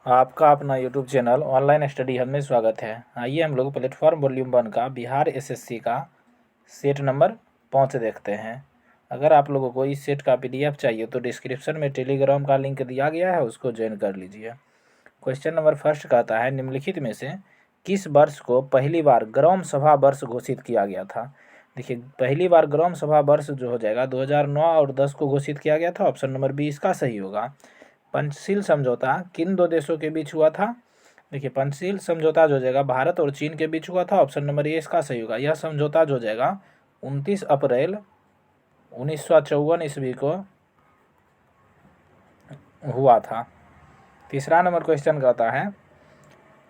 आपका अपना YouTube channel online study hub में स्वागत है। आइए हम लोग प्लेटफॉर्म वॉल्यूम 1 का बिहार एसएससी का सेट नंबर 5 देखते हैं। अगर आप लोगों को इस सेट का पीडीएफ चाहिए तो डिस्क्रिप्शन में टेलीग्राम का लिंक दिया गया है, उसको ज्वाइन कर लीजिए। क्वेश्चन नंबर फर्स्ट कहता है, निम्नलिखित में से किस वर्ष को पहली बार ग्राम सभा वर्ष घोषित किया गया था। देखिए, पहली बार ग्राम सभा वर्ष जो हो जाएगा 2009 और 10 को घोषित किया गया था। ऑप्शन नंबर बी इसका सही होगा। पंचशील समझौता किन दो देशों के बीच हुआ था। देखिए, पंचशील समझौता जो हो जाएगा भारत और चीन के बीच हुआ था। ऑप्शन नंबर ए इसका सही होगा। यह समझौता जो हो जाएगा 29 अप्रैल 1954 ईस्वी को हुआ था। तीसरा नंबर क्वेश्चन कहता है,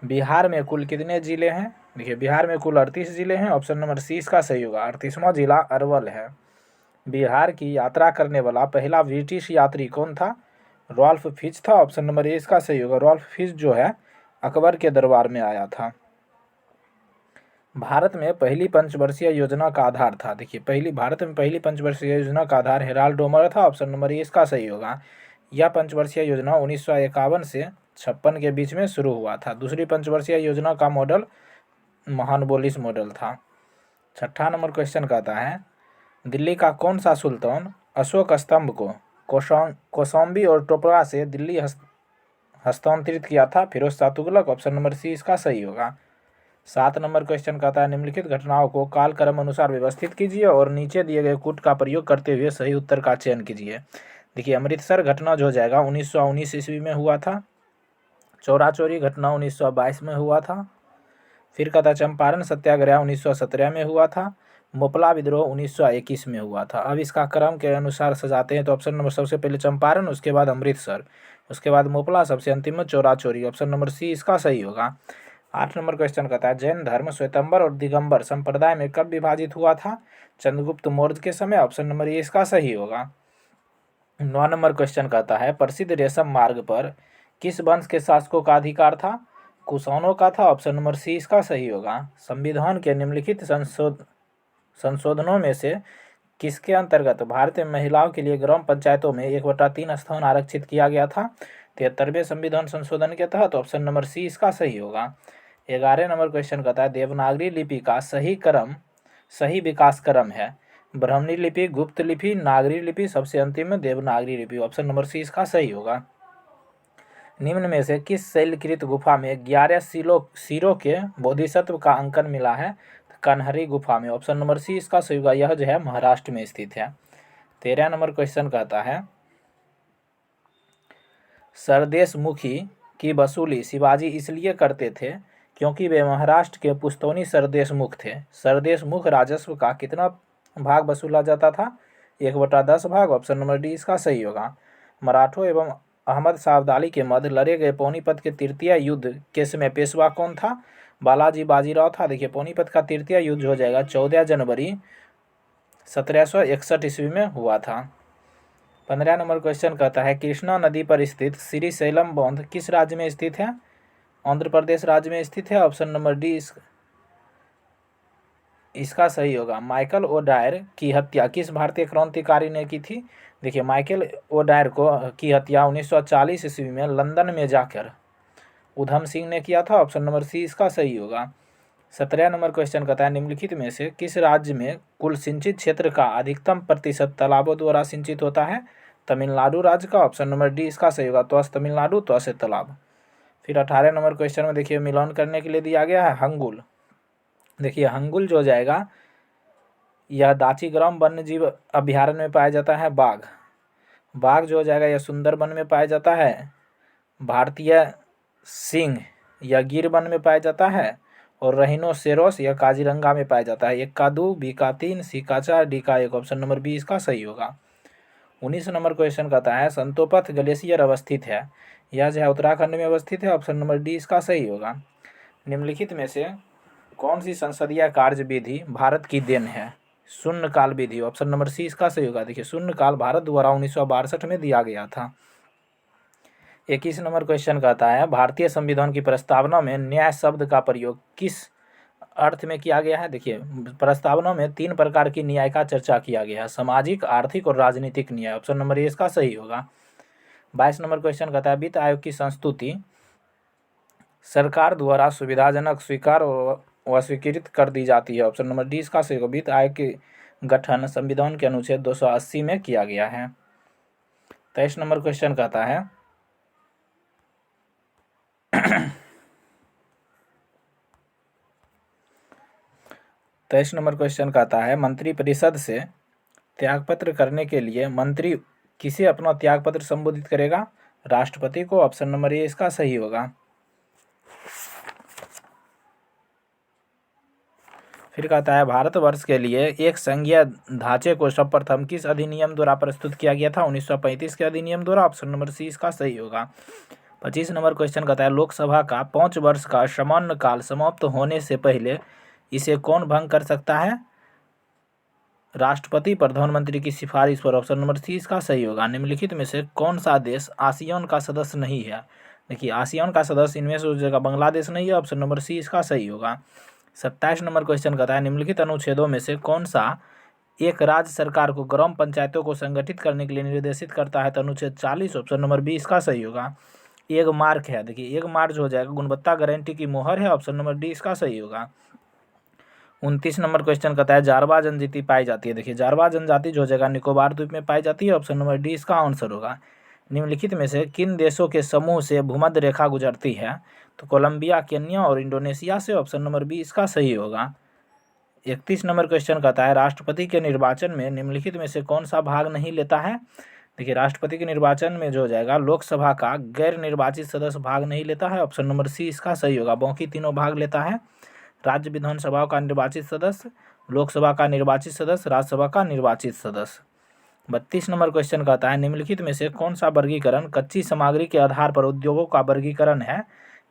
बिहार में कुल कितने जिले हैं। देखिए, बिहार में कुल 38 जिले हैं। ऑप्शन नंबर सी इसका सही होगा। 38वां जिला अरवल है। बिहार की यात्रा करने वाला पहला ब्रिटिश यात्री कौन था। रॉल्फ फिच था। ऑप्शन नंबर ए इसका सही होगा। रॉल्फ फिच जो है अकबर के दरबार में आया था। भारत में पहली पंचवर्षीय योजना का आधार था। देखिए, भारत में पहली पंचवर्षीय योजना का आधार हेराल्ड डोमर था। ऑप्शन नंबर ए इसका सही होगा। यह पंचवर्षीय योजना 1951 से 56 के बीच में शुरू हुआ था। दूसरी पंचवर्षीय योजना का मॉडल महानबोलिस मॉडल था। छठा नंबर क्वेश्चन कहता है, दिल्ली का कौन सा सुल्तान अशोक स्तंभ को कौशाम्बी और टोपरा से दिल्ली हस्तांतरित किया था। Firoz Shah Tughlaq. Option number C इसका सही होगा। 7 नंबर क्वेश्चन कहता है, निम्नलिखित घटनाओं को कालक्रम अनुसार व्यवस्थित कीजिए और नीचे दिए गए कूट का प्रयोग करते हुए सही उत्तर का चयन कीजिए। देखिए, अमृतसर घटना जो हो जाएगा 1919 ईस्वी में हुआ था। चौरा चोरी घटना 1922 में हुआ था। फिर कहता है, चंपारण सत्याग्रह 1917 में हुआ था। मोपला विद्रोह 1921 में हुआ था। अब इसका क्रम के अनुसार सजाते हैं तो ऑप्शन नंबर सबसे पहले चंपारण, उसके बाद अमृतसर, उसके बाद मोपला, सबसे अंतिम में चौरा चोरी। ऑप्शन नंबर सी इसका सही होगा। 8 नंबर क्वेश्चन कहता है, जैन धर्म श्वेतंबर और दिगंबर संप्रदाय में कब विभाजित हुआ था। चंद्रगुप्त मौर्य के समय। ऑप्शन नंबर ए इसका सही होगा। 9 नंबर क्वेश्चन कहता है, प्रसिद्ध रेशम मार्ग पर किस वंश के शासकों का अधिकार था। कुषाणों का था। ऑप्शन नंबर सी इसका सही होगा। संविधान के निम्नलिखित संशोधनों में से किसके अंतर्गत भारत में महिलाओं के लिए ग्राम पंचायतों में 1/3 स्थान आरक्षित किया गया था। 73वें संविधान संशोधन के तहत। ऑप्शन नंबर सी इसका सही होगा। 11 नंबर क्वेश्चन कहता है, देवनागरी लिपि का सही विकास क्रम है। ब्राह्मणी लिपि, गुप्त लिपि, नागरी लिपि, सबसे अंतिम में देवनागरी लिपि। ऑप्शन नंबर सी इसका सही होगा। निम्न में से किस शैलकृत गुफा में 11 सिरों के बोधिसत्व का अंकन मिला है। कन्हरी गुफा में। ऑप्शन नंबर सी इसका सही होगा। यह जो है महाराष्ट्र में स्थित है। 13 नंबर क्वेश्चन कहता है, सरदेश मुखी की वसूली शिवाजी इसलिए करते थे क्योंकि वे महाराष्ट्र के पुस्तौनी सरदेश मुख थे। सरदेश मुख राजस्व का कितना भाग वसूला जाता था। 1/10 भाग। ऑप्शन नंबर डी इसका सही होगा। मराठों एवं अहमद शाह अब्दाली के मध्य लड़े गए पानीपत के तृतीय युद्ध के समय पेशवा कौन था। बालाजी बाजीराव था। देखिए, पानीपत का तृतीय युद्ध हो जाएगा 14 जनवरी 1761 ईस्वी में हुआ था। 15 नंबर क्वेश्चन कहता है, कृष्णा नदी पर स्थित श्रीशैलम बांध किस राज्य में स्थित है। आंध्र प्रदेश राज्य में स्थित है। ऑप्शन नंबर डी इसका सही होगा। माइकल ओडायर की हत्या किस भारतीय क्रांतिकारी ने की थी। देखिए, माइकल ओडायर की हत्या 1940 ईस्वी में लंदन में जाकर उधम सिंह ने किया था। ऑप्शन नंबर सी इसका सही होगा। 17 नंबर क्वेश्चन कहता है, निम्नलिखित में से किस राज्य में कुल सिंचित क्षेत्र का अधिकतम प्रतिशत तालाबों द्वारा सिंचित होता है। तमिलनाडु राज्य का। ऑप्शन नंबर डी इसका सही होगा। तो तमिलनाडु, तो से तालाब। फिर 18 नंबर क्वेश्चन में देखिए, मिलान करने के लिए दिया गया है हंगुल। देखिए, हंगुल जो हो जाएगा यह दाचीग्राम वन्य जीव अभ्यारण्य में पाया जाता है। बाघ जो हो जाएगा यह सुंदरबन में पाया जाता है। भारतीय सिंह यह गिर वन में पाया जाता है। और रहिनोसेरोस यह काजीरंगा में पाया जाता है। 1 का 2, बी का 3, सी का 4, डी का 1। ऑप्शन नंबर बी इसका सही होगा। 19 नंबर क्वेश्चन कहता है, संतोपथ ग्लेशियर अवस्थित है। यह जो है उत्तराखंड में अवस्थित है। ऑप्शन नंबर डी इसका सही होगा। निम्नलिखित में से कौन सी संसदीय कार्य विधि भारत की देन है। शून्यकाल विधि। ऑप्शन नंबर सी इसका सही होगा। देखिए, शून्यकाल भारत द्वारा 1962 में दिया गया था। 21 नंबर क्वेश्चन कहता है, भारतीय संविधान की प्रस्तावना में न्याय शब्द का प्रयोग किस अर्थ में किया गया है। देखिए, प्रस्तावना में 3 प्रकार की न्याय का चर्चा किया गया है, सामाजिक, आर्थिक और राजनीतिक न्याय। ऑप्शन नंबर ए इसका सही होगा। 22 नंबर क्वेश्चन कहता है, वित्त आयोग की संस्तुति सरकार द्वारा सुविधाजनक स्वीकार व स्वीकृत कर दी जाती है। ऑप्शन नंबर डी इसका सही होगा। वित्त आयोग के गठन संविधान के अनुच्छेद 280 में किया गया है। 23 नंबर क्वेश्चन कहता है 23 नंबर क्वेश्चन कहता है मंत्रिपरिषद से त्यागपत्र करने के लिए मंत्री किसे अपना त्यागपत्र संबोधित करेगा? राष्ट्रपति को। ऑप्शन नंबर ए इसका सही होगा। फिर कहता है भारतवर्ष के लिए एक संघीय ढांचे को सर्वप्रथम किस अधिनियम द्वारा प्रस्तुत किया गया था? 1935 के अधिनियम द्वारा। ऑप्शन नंबर सी इसका सही होगा। 25 नंबर क्वेश्चन कहता है लोकसभा का 5 वर्ष का सामान्य काल समाप्त होने से पहले इसे कौन भंग कर सकता है? राष्ट्रपति प्रधानमंत्री की सिफारिश पर। ऑप्शन नंबर सी इसका सही होगा। निम्नलिखित में से कौन सा देश आसियान का सदस्य नहीं है? देखिए आसियान का सदस्य इनमें से उस जगह बांग्लादेश नहीं है। ऑप्शन नंबर सी इसका सही होगा। 27 नंबर क्वेश्चन कहता है निम्नलिखित अनुच्छेदों में से कौन सा एक राज्य सरकार को ग्राम पंचायतों को संगठित करने के लिए निर्देशित करता है? तो अनुच्छेद 40। ऑप्शन नंबर बी इसका सही होगा। एक मार्क है, देखिए एक मार्क जो हो जाएगा गुणवत्ता गारंटी की मोहर है। ऑप्शन नंबर डी इसका सही होगा। 29 नंबर क्वेश्चन कहता है जारवा जनजाति पाई जाती है। देखिए जारवा जनजाति जो हो जाएगा निकोबार द्वीप में पाई जाती है। ऑप्शन नंबर डी इसका आंसर होगा। निम्नलिखित में से किन देशों के समूह से भूमध्य रेखा गुजरती है? तो कोलंबिया, केन्या और इंडोनेशिया से। ऑप्शन नंबर बी इसका सही होगा। 31 नंबर क्वेश्चन कहता है राष्ट्रपति के निर्वाचन में निम्नलिखित में से कौन सा भाग नहीं लेता है? देखिए राष्ट्रपति के निर्वाचन में जो हो जाएगा लोकसभा का गैर निर्वाचित सदस्य भाग नहीं लेता है। ऑप्शन नंबर सी इसका सही होगा। बाकी तीनों भाग लेता है। राज्य विधानसभा का निर्वाचित सदस्य, लोकसभा का निर्वाचित सदस्य, राज्यसभा का निर्वाचित सदस्य। 32 नंबर क्वेश्चन कहता है निम्नलिखित में से कौन सा वर्गीकरण कच्ची सामग्री के आधार पर उद्योगों का वर्गीकरण है?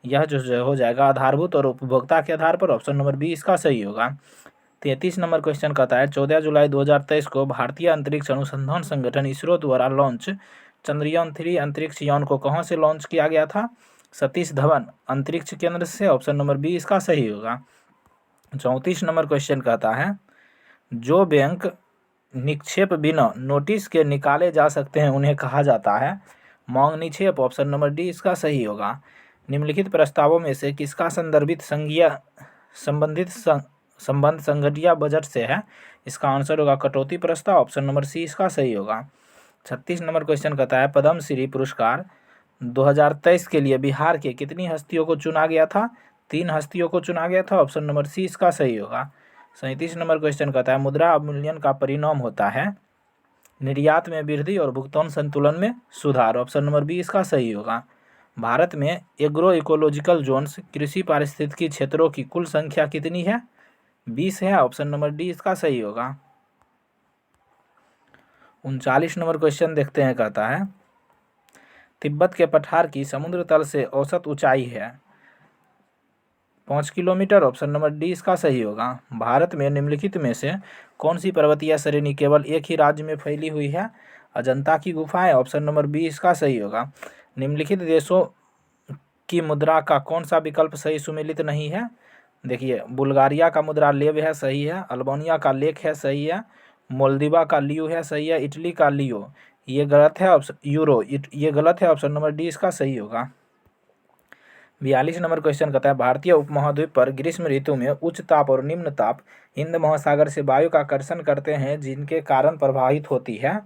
यह जो हो जाएगा आधारभूत और उपभोक्ता के आधार पर। ऑप्शन नंबर बी इसका सही होगा। 33 नंबर क्वेश्चन कहता है 14 जुलाई 2023 को भारतीय अंतरिक्ष अनुसंधान संगठन इसरो द्वारा लॉन्च चंद्रयान 3 अंतरिक्ष यान को कहाँ से लॉन्च किया गया था? सतीश धवन अंतरिक्ष केंद्र से। ऑप्शन नंबर बी इसका सही होगा। 34 नंबर क्वेश्चन कहता है जो बैंक निक्षेप बिना नोटिस के निकाले जा सकते हैं उन्हें कहा जाता है? मांग निक्षेप। ऑप्शन नंबर डी इसका सही होगा। निम्नलिखित प्रस्तावों में से किसका संदर्भित संबंध संघीय बजट से है? इसका आंसर होगा कटौती प्रस्ताव। ऑप्शन नंबर सी इसका सही होगा। 36 नंबर क्वेश्चन कहता है पद्मश्री पुरस्कार 2023 के लिए बिहार के कितनी हस्तियों को चुना गया था? 3 हस्तियों को चुना गया था। ऑप्शन नंबर सी इसका सही होगा। 37 नंबर क्वेश्चन कहता है मुद्रा अवमूल्यन का परिणाम होता है निर्यात में वृद्धि और भुगतान संतुलन में सुधार। ऑप्शन नंबर बी इसका सही होगा। भारत में एग्रो इकोलॉजिकल जोन्स कृषि पारिस्थितिकी क्षेत्रों की कुल संख्या कितनी है? 20 है। ऑप्शन नंबर डी इसका सही होगा। 39 नंबर क्वेश्चन देखते हैं कहता है तिब्बत के पठार की समुद्र तल से औसत ऊंचाई है 5 किलोमीटर। ऑप्शन नंबर डी इसका सही होगा। भारत में निम्नलिखित में से कौन सी पर्वतीय श्रेणी केवल एक ही राज्य में फैली हुई है? अजंता की गुफाएं। ऑप्शन नंबर बी इसका सही होगा। निम्नलिखित देशों की मुद्रा का कौन सा विकल्प सही सुमेलित नहीं है? देखिए बुल्गारिया का मुद्रा लेव है, सही है। अल्बानिया का लेक है, सही है। मोल्दीवा का लियो है, सही है। इटली का लियो ये गलत है। ऑप्शन यूरो ये गलत है। ऑप्शन नंबर डी इसका सही होगा। 42 नंबर क्वेश्चन कहता है भारतीय उपमहाद्वीप पर ग्रीष्म ऋतु में उच्च ताप और निम्न ताप हिंद महासागर से वायु का आकर्षण करते हैं जिनके कारण प्रभावित होती है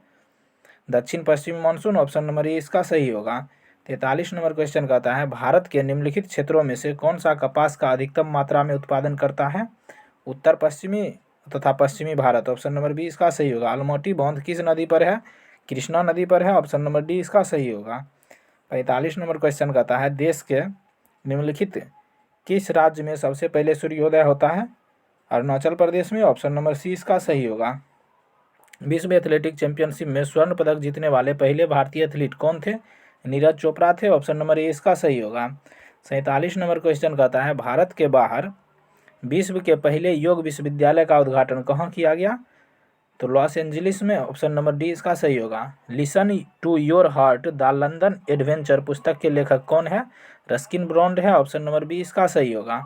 दक्षिण पश्चिमी मानसून। ऑप्शन नंबर ए इसका सही होगा। 43 नंबर क्वेश्चन कहता है भारत के निम्नलिखित क्षेत्रों में से कौन सा कपास का अधिकतम मात्रा में उत्पादन करता है? उत्तर पश्चिमी तथा पश्चिमी भारत। ऑप्शन नंबर बी इसका सही होगा। अलमोटी बांध किस नदी पर है? कृष्णा नदी पर है। ऑप्शन नंबर डी इसका सही होगा। 45 नंबर क्वेश्चन कहता है देश के निम्नलिखित किस राज्य में सबसे पहले सूर्योदय होता है? अरुणाचल प्रदेश में। ऑप्शन नंबर सी इसका सही होगा। विश्व एथलेटिक चैंपियनशिप में स्वर्ण पदक जीतने वाले पहले भारतीय एथलीट कौन थे? नीरज चोपड़ा थे। ऑप्शन नंबर ए इसका सही होगा। 47 नंबर क्वेश्चन कहता है भारत के बाहर विश्व के पहले योग विश्वविद्यालय का उद्घाटन कहाँ किया गया? तो लॉस एंजलिस में। ऑप्शन नंबर डी इसका सही होगा। Listen to your heart the London adventure पुस्तक के लेखक कौन है? रस्किन ब्रॉन्ड है। ऑप्शन नंबर बी इसका सही होगा।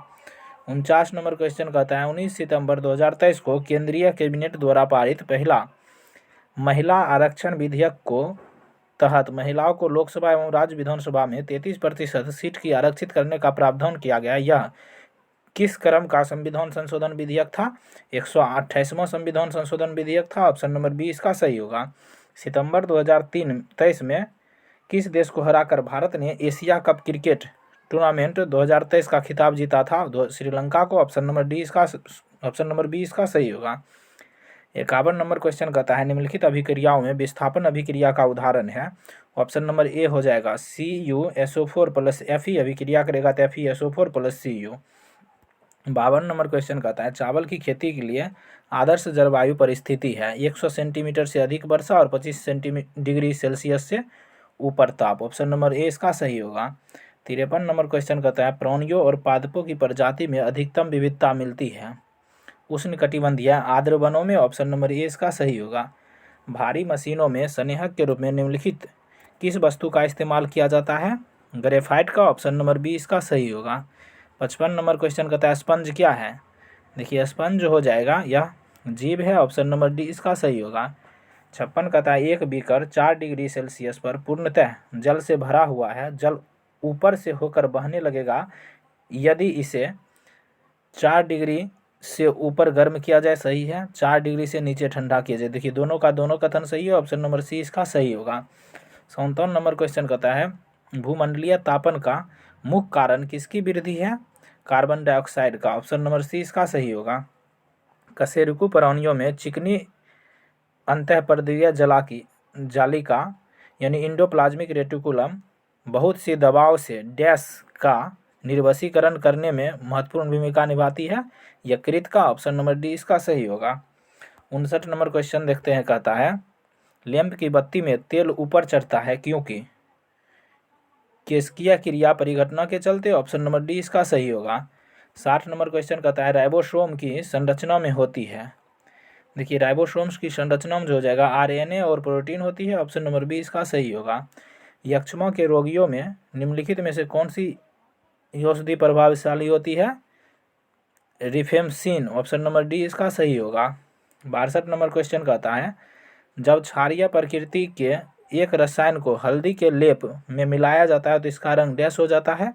49 नंबर क्वेश्चन कहता है 19 सितंबर 2023 को केंद्रीय कैबिनेट द्वारा पारित पहला महिला आरक्षण विधेयक को तहत महिलाओं को लोकसभा एवं राज्य विधानसभा में 33% सीट की आरक्षित करने का प्रावधान किया गया। यह किस क्रम का संविधान संशोधन विधेयक था? 128वां संविधान संशोधन विधेयक था। ऑप्शन नंबर बी इसका सही होगा। सितंबर 2023 में किस देश को हराकर भारत ने एशिया कप क्रिकेट टूर्नामेंट 2023 का खिताब जीता था? श्रीलंका को। ऑप्शन नंबर बी इसका सही होगा। 51 नंबर क्वेश्चन कहता है निम्नलिखित अभिक्रियाओं में विस्थापन अभिक्रिया का उदाहरण है। ऑप्शन नंबर ए हो जाएगा CuSO4 + Fe अभिक्रिया करेगा तो FeSO4 + Cu। 52 नंबर क्वेश्चन कहता है चावल की खेती के लिए आदर्श जलवायु परिस्थिति है 100 सेंटीमीटर से अधिक वर्षा और 25 डिग्री सेल्सियस से ऊपर ताप। ऑप्शन नंबर ए इसका सही होगा। 53 नंबर क्वेश्चन कहता है प्राणियों और पादपों की प्रजाति में अधिकतम विविधता मिलती है उष्णकटिबंधीय आर्द्र वनों में। ऑप्शन नंबर ए इसका सही होगा। भारी मशीनों में संरेखक के रूप में निम्नलिखित किस वस्तु का इस्तेमाल किया जाता है? ग्रेफाइट का। ऑप्शन नंबर बी इसका सही होगा। 55 नंबर क्वेश्चन कहता है स्पंज क्या है? देखिए स्पंज हो जाएगा यह जीव है। ऑप्शन नंबर डी इसका सही होगा। 56 कहता है एक बीकर 4 डिग्री सेल्सियस पर पूर्णतः जल से भरा हुआ है। जल ऊपर से होकर बहने लगेगा यदि इसे 4 डिग्री से ऊपर गर्म किया जाए। सही है। 4 डिग्री से नीचे ठंडा किया जाए। देखिए दोनों का दोनों कथन सही है। ऑप्शन नंबर सी इसका सही होगा। 57 नंबर क्वेश्चन कहता है भूमंडलीय तापन का मुख्य कारण किसकी वृद्धि है? कार्बन डाइऑक्साइड का। ऑप्शन नंबर सी इसका सही होगा। कशेरुकी प्राणियों में चिकनी अंतःपर्दीय जालिका यानी इंडोप्लाज्मिक रेटिकुलम बहुत सी दवाओं से डैश का निर्वसीकरण करने में महत्वपूर्ण भूमिका निभाती है। यकृत का। ऑप्शन नंबर डी इसका सही होगा। 59 नंबर क्वेश्चन देखते हैं कहता है लैंप की बत्ती में तेल ऊपर चढ़ता है क्योंकि केशिकीय क्रिया परिघटना के चलते। ऑप्शन नंबर डी इसका सही होगा। 60 नंबर क्वेश्चन कहता है राइबोसोम की संरचना में होती है। देखिए राइबोसोम्स की संरचना में जो हो जाएगा RNA और प्रोटीन होती है। ऑप्शन नंबर बी इसका सही होगा। यक्ष्मा के रोगियों में निम्नलिखित में से कौन सी औषधि प्रभावशाली होती है? रिफेम्सिन। ऑप्शन नंबर डी इसका सही होगा। 62 नंबर क्वेश्चन कहता है जब क्षारीय प्रकृति के एक रसायन को हल्दी के लेप में मिलाया जाता है तो इसका रंग डैश हो जाता है?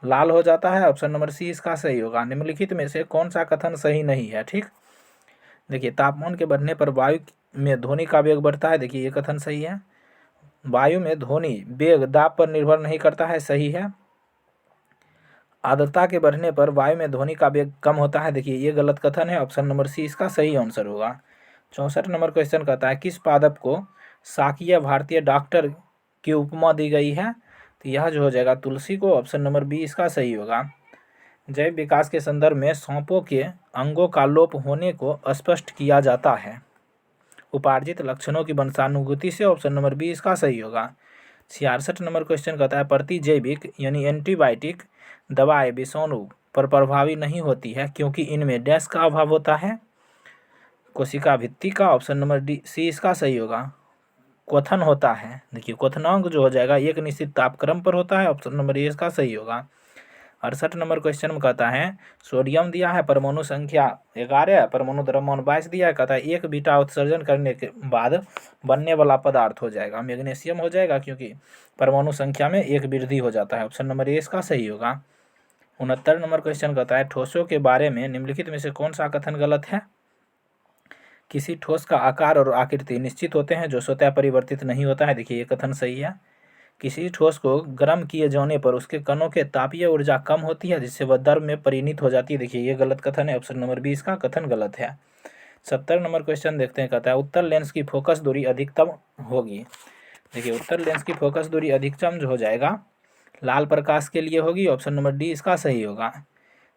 लाल हो जाता है। ऑप्शन नंबर सी इसका सही होगा। निम्नलिखित में से कौन सा कथन सही नहीं है? ठीक, देखिए तापमान के बढ़ने पर वायु में ध्वनि का वेग बढ़ता है। देखिए ये कथन सही है। वायु में ध्वनि वेग दाब पर निर्भर नहीं करता है। सही है। आर्द्रता के बढ़ने पर वायु में ध्वनि का वेग कम होता है। देखिए ये गलत कथन है। ऑप्शन नंबर सी इसका सही आंसर होगा। 64 नंबर क्वेश्चन कहता है किस पादप को शाकीय भारतीय डॉक्टर की उपमा दी गई है? तो यह जो हो जाएगा तुलसी को। ऑप्शन नंबर बी इसका सही होगा। जैव विकास के संदर्भ में सांपों के अंगों का लोप होने को स्पष्ट किया जाता है उपार्जित लक्षणों की वंशानुगति से। ऑप्शन नंबर बी इसका सही होगा। 66 नंबर क्वेश्चन कहता है प्रतिजैविक यानी एंटीबायोटिक दवाएं विषाणु पर प्रभावी नहीं होती है क्योंकि इनमें डैश का अभाव होता है? कोशिका भित्ति का। ऑप्शन नंबर डी सी इसका सही होगा। क्वथन होता है। देखिए क्वथनांक जो हो जाएगा एक निश्चित तापक्रम पर होता है। ऑप्शन नंबर ए इसका सही होगा। 68 नंबर क्वेश्चन में कहता है सोडियम दिया है परमाणु संख्या 11 परमाणु द्रव्यमान 22 दिया है। कहता है एक बीटा उत्सर्जन करने के बाद बनने वाला पदार्थ हो जाएगा मैग्नीशियम हो जाएगा क्योंकि परमाणु संख्या में एक वृद्धि हो जाता है। ऑप्शन नंबर ए इसका सही होगा। 69 नंबर क्वेश्चन कहता है ठोसों के बारे में निम्नलिखित में से कौन सा कथन गलत है? किसी ठोस का आकार और आकृति निश्चित होते हैं जो स्वतः परिवर्तित नहीं होता है। देखिए ये कथन सही है। किसी ठोस को गर्म किए जाने पर उसके कणों के तापीय ऊर्जा कम होती है जिससे वह द्रव में परिणत हो जाती है। देखिए ये गलत कथन है। ऑप्शन नंबर बी इसका कथन गलत है। 70 नंबर क्वेश्चन देखते हैं कहता है उत्तर लेंस की फोकस दूरी अधिकतम होगी। देखिए उत्तर लेंस की फोकस दूरी अधिकतम जो हो जाएगा लाल प्रकाश के लिए होगी। ऑप्शन नंबर डी इसका सही होगा।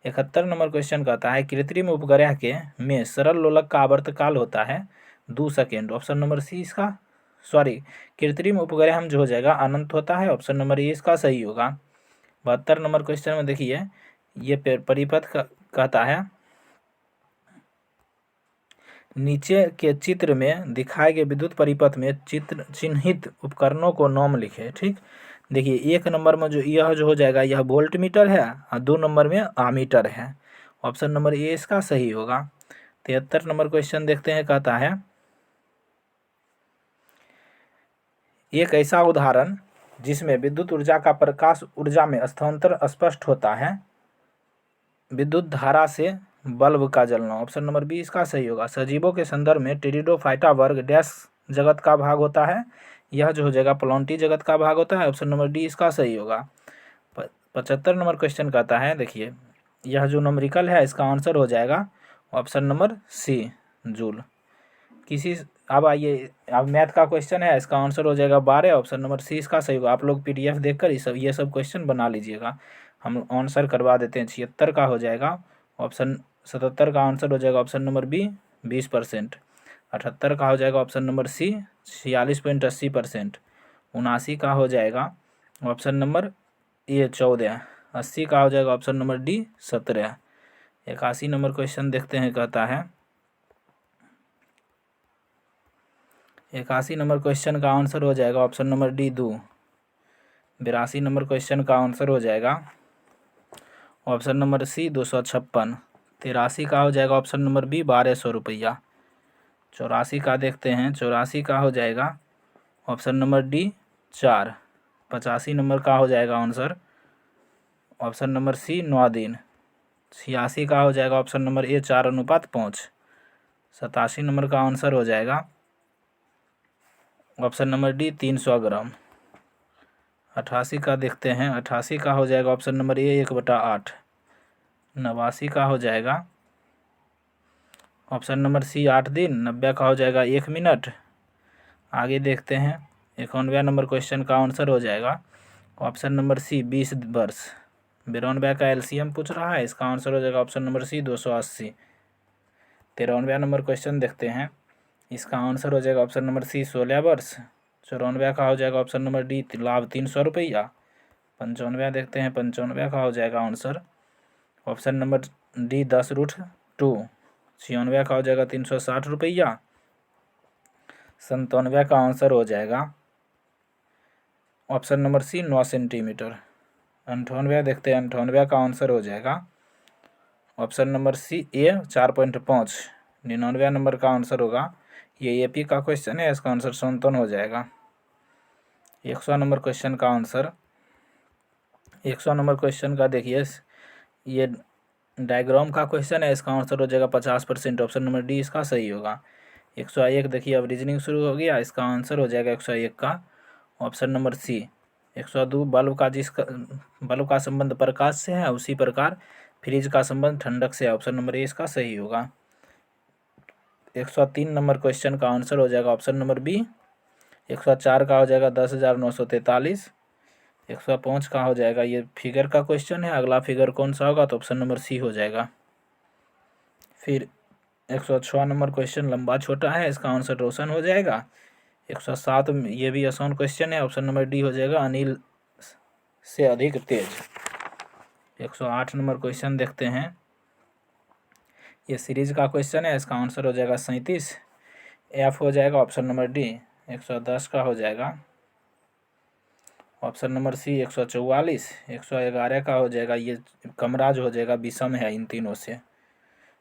71 नंबर क्वेश्चन कहता है कृत्रिम उपग्रह के में सरल लोलक का आवर्तकाल होता है 2 सेकेंड। ऑप्शन नंबर सी इसका कृत्रिम उपग्रह जो हो जाएगा अनंत होता है। ऑप्शन नंबर ए इसका सही होगा। 72 नंबर क्वेश्चन में देखिए ये परिपथ कहता है नीचे के चित्र में दिखाए गए विद्युत परिपथ में चिन्हित उपकरणों को नाम लिखे। ठीक, देखिए 1 नंबर में जो यह जो हो जाएगा यह वोल्ट मीटर है और 2 नंबर में आमीटर है। ऑप्शन नंबर ए इसका सही होगा। 73 नंबर क्वेश्चन देखते हैं कहता है एक ऐसा उदाहरण जिसमें विद्युत ऊर्जा का प्रकाश ऊर्जा में स्थानांतरण स्पष्ट होता है। विद्युत धारा से बल्ब का जलना। ऑप्शन नंबर बी इसका सही होगा। सजीवों के संदर्भ में टेरिडोफाइटा वर्ग डैश जगत का भाग होता है। यह जो हो जाएगा प्लांटी जगत का भाग होता है। ऑप्शन नंबर डी इसका सही होगा। 75 नंबर क्वेश्चन कहता है, देखिए यह जो न्यूमेरिकल है इसका आंसर हो जाएगा ऑप्शन नंबर सी जूल। अब आइए, अब मैथ का क्वेश्चन है, इसका आंसर हो जाएगा 12। ऑप्शन नंबर सी इसका सही होगा। आप लोग पीडीएफ देखकर ये सब क्वेश्चन बना लीजिएगा। हम आंसर करवा देते हैं। 76 का हो जाएगा ऑप्शन, 77 का आंसर हो जाएगा ऑप्शन नंबर बी 20%। 78 का हो जाएगा ऑप्शन नंबर सी 46.80%। 79 का हो जाएगा ऑप्शन नंबर ए 14। 80 का हो जाएगा option number D 17। 81 number question देखते हैं, कहता है 81 नंबर क्वेश्चन का आंसर हो जाएगा option number D 2। 82 number question का आंसर हो जाएगा ऑप्शन नंबर सी 256। 83 का हो जाएगा ऑप्शन नंबर बी 1200 रुपया। 84 का देखते हैं, 84 का हो जाएगा ऑप्शन नंबर डी 4। 85 नंबर का हो जाएगा आंसर ऑप्शन नंबर सी 9 दिन। 86 का हो जाएगा ऑप्शन नंबर ए 4:5। 87 नंबर का आंसर हो जाएगा ऑप्शन नंबर डी 300 ग्राम। 88 का देखते हैं, 88 का हो जाएगा ऑप्शन नंबर ए 1/8। 89 का हो जाएगा ऑप्शन नंबर सी 8 दिन। 90 का हो जाएगा 1 मिनट। आगे देखते हैं, 91 नंबर क्वेश्चन का आंसर हो जाएगा ऑप्शन नंबर सी 20 वर्ष। 92 का एलसीएम पूछ रहा है, इसका आंसर हो जाएगा ऑप्शन नंबर सी 280। 93 नंबर क्वेश्चन देखते हैं, इसका आंसर हो जाएगा ऑप्शन नंबर सी 16 वर्ष। 94 का हो जाएगा ऑप्शन नंबर डी लाभ 300 रुपया। 95 देखते हैं, 95 का हो जाएगा आंसर ऑप्शन नंबर डी 10√2। 96 का हो जाएगा 360 रुपया। 97 का आंसर हो जाएगा ऑप्शन नंबर सी 9 सेंटीमीटर। 98 देखते हैं, 98 का आंसर हो जाएगा ऑप्शन नंबर सी ए 4.5। 99 नंबर का आंसर होगा, ये एपी का क्वेश्चन है, इसका आंसर 57 हो जाएगा। 100 नंबर क्वेश्चन का आंसर, 100 नंबर क्वेश्चन का देखिए, ये डायग्राम का क्वेश्चन है, इसका आंसर हो जाएगा 50%। ऑप्शन नंबर डी इसका सही होगा। 101 देखिए, अब रीजनिंग शुरू हो गया, इसका आंसर हो जाएगा 101 का ऑप्शन नंबर सी। 102 बल्ब का संबंध प्रकाश से है, उसी प्रकार फ्रिज का संबंध ठंडक से है। ऑप्शन नंबर ए इसका सही होगा। 103 नंबर क्वेश्चन का आंसर हो जाएगा ऑप्शन नंबर बी। 104 का हो जाएगा 10,943। 105 का हो जाएगा, ये फिगर का क्वेश्चन है, अगला फिगर कौन सा होगा, तो ऑप्शन नंबर सी हो जाएगा। फिर 106 नंबर क्वेश्चन लंबा छोटा है, इसका आंसर रोशन हो जाएगा। 107 ये भी आसान क्वेश्चन है, ऑप्शन नंबर डी हो जाएगा अनिल से अधिक तेज। 108 नंबर क्वेश्चन देखते हैं, ये सीरीज का क्वेश्चन है, इसका आंसर हो जाएगा 37। एफ हो जाएगा ऑप्शन नंबर डी। 110 का हो जाएगा ऑप्शन नंबर सी 144। 111 का हो जाएगा, ये कमराज हो जाएगा, विषम है इन तीनों से।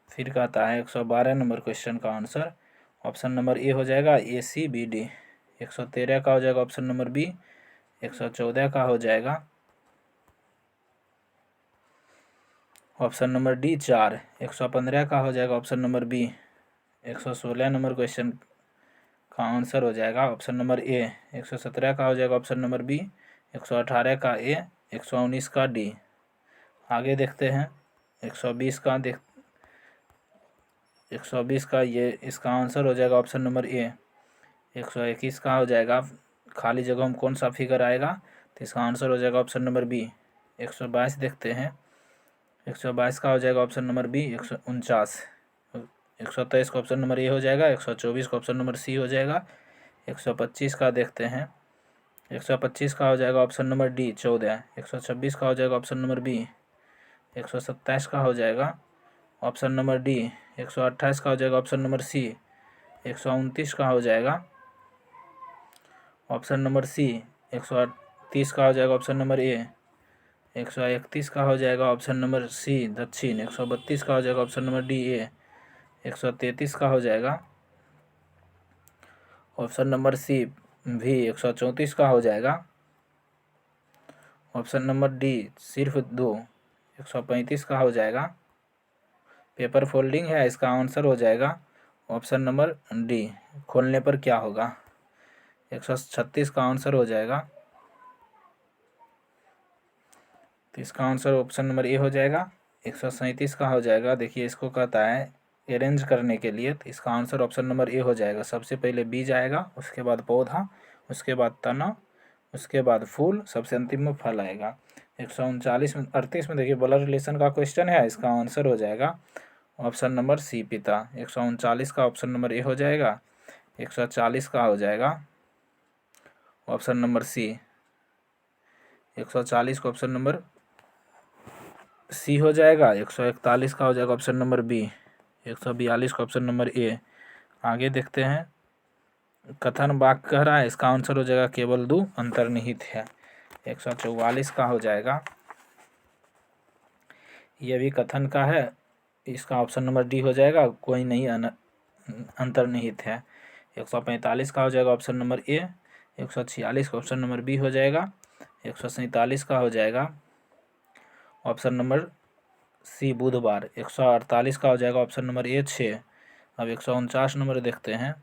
फिर कहता है 112 नंबर क्वेश्चन का आंसर ऑप्शन नंबर ए हो जाएगा ए सी बी डी। 113 का हो जाएगा ऑप्शन नंबर बी। 114 का हो जाएगा ऑप्शन नंबर डी 4। 115 का हो जाएगा ऑप्शन नंबर बी। 116 नंबर क्वेश्चन का आंसर हो जाएगा ऑप्शन नंबर ए। 117 का हो जाएगा ऑप्शन नंबर बी। 118 का ए। 119 का डी। आगे देखते हैं 120 का 120 का ये इसका आंसर हो जाएगा ऑप्शन नंबर ए। 121 का हो जाएगा, खाली जगह में कौन सा फिगर आएगा, तो इसका आंसर हो जाएगा ऑप्शन नंबर बी। 122 देखते हैं, 122 का हो जाएगा ऑप्शन नंबर बी। 149 123 का ऑप्शन नंबर ए हो जाएगा। 124 का ऑप्शन नंबर सी हो जाएगा। 125 का देखते हैं, 125 का हो जाएगा ऑप्शन नंबर डी 14। 126 का हो जाएगा ऑप्शन नंबर बी। 127 का हो जाएगा ऑप्शन नंबर डी। 128 का हो जाएगा ऑप्शन नंबर सी। 129 का हो जाएगा ऑप्शन नंबर सी। 130 का हो जाएगा ऑप्शन नंबर ए। 131 का हो जाएगा ऑप्शन नंबर सी दक्षिण। 132 का हो जाएगा ऑप्शन नंबर डी ए। 133 का हो जाएगा ऑप्शन नंबर सी भी 134 का हो जाएगा। ऑप्शन नंबर डी सिर्फ 2 135 का हो जाएगा। पेपर फोल्डिंग है, इसका आंसर हो जाएगा ऑप्शन नंबर डी। खोलने पर क्या होगा? 136 का आंसर हो जाएगा। तो इसका आंसर ऑप्शन नंबर ए हो जाएगा। 137 का हो जाएगा। देखिए इसको कहता है अरेंज करने के लिए, तो इसका आंसर ऑप्शन नंबर ए हो जाएगा। सबसे पहले बीज आएगा, उसके बाद पौधा, उसके बाद तना, उसके बाद फूल, सबसे अंतिम में फल आएगा। 139 में 38 में देखिए ब्लड रिलेशन का क्वेश्चन है, इसका आंसर हो जाएगा ऑप्शन नंबर सी पिता। 139 का ऑप्शन नंबर ए हो जाएगा। 140 का हो जाएगा ऑप्शन नंबर सी। 140 का ऑप्शन नंबर सी हो जाएगा। 141 का हो जाएगा ऑप्शन नंबर बी। 142 का ऑप्शन नंबर ए। आगे देखते हैं। कथन वाक्य कह रहा है, इसका आंसर हो जाएगा केवल 2 अंतर्निहित है। 144 का हो जाएगा। ये भी कथन का है, इसका ऑप्शन नंबर डी हो जाएगा, कोई नहीं अंतर्निहित है। 145 का हो जाएगा ऑप्शन नंबर ए। 146 का ऑप्शन नंबर बी हो जाएगा। 147 का हो जाएगा ऑप्शन नंबर सी बुधवार। 148 का हो जाएगा ऑप्शन नंबर ए 6। अब 149 नंबर देखते हैं।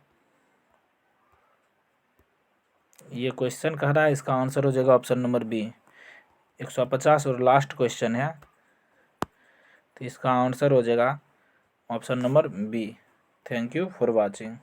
ये क्वेश्चन कह रहा है, इसका आंसर हो जाएगा ऑप्शन नंबर बी। 150 और लास्ट क्वेश्चन है, तो इसका आंसर हो जाएगा option number B. Thank you for watching.